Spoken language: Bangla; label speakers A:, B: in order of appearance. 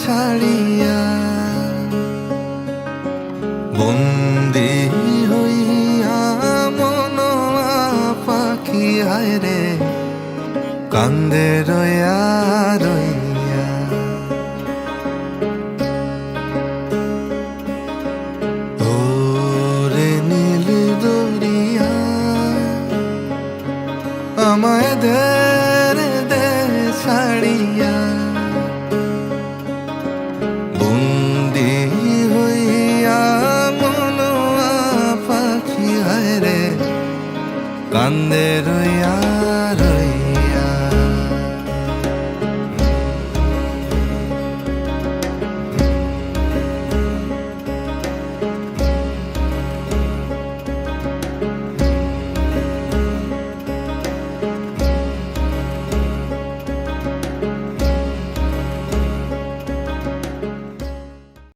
A: ছাড়িয়া বন্দি হইয়া মনোয়া পাখি হায় রে কান্দে রইয়া রইয়া। ওরে নীল দরিয়া আমায় দে রে দে ছাড়িয়া বন্দি হইয়া মনোয়া পাখি হায় রে কান্দে রইয়া।